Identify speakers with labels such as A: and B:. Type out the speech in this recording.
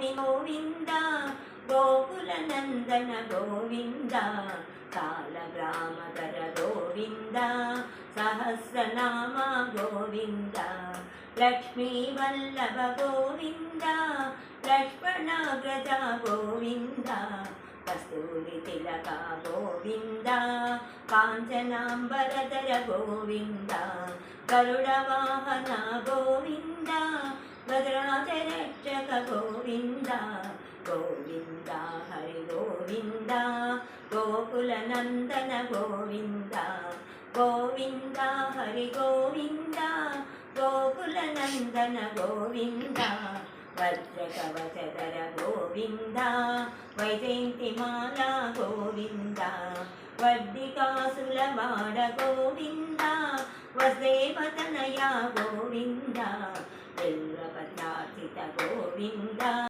A: గోవింద గోకుల నందన గోవింద కాలగ్రామధర గోవింద సహస్రనామ గోవింద లక్ష్మీ వల్లభ గోవింద లక్ష్మణాగ్రజ గోవింద కస్తూరి తిలక గోవింద కాంచనాంబరధర గోవింద గరుడ వాహన గోవింద గజరాజరక్షక గోవింద గోవింద హరి గోవింద గోకుల నందన గోవింద గోవింద హరి గోవింద గోకుల నందన గోవింద వజ్రకవచధర గోవింద వైజయంతిమాల గోవింద వడ్డికాసుల వాడ గోవింద వసుదేవతనయ గోవింద గోవింద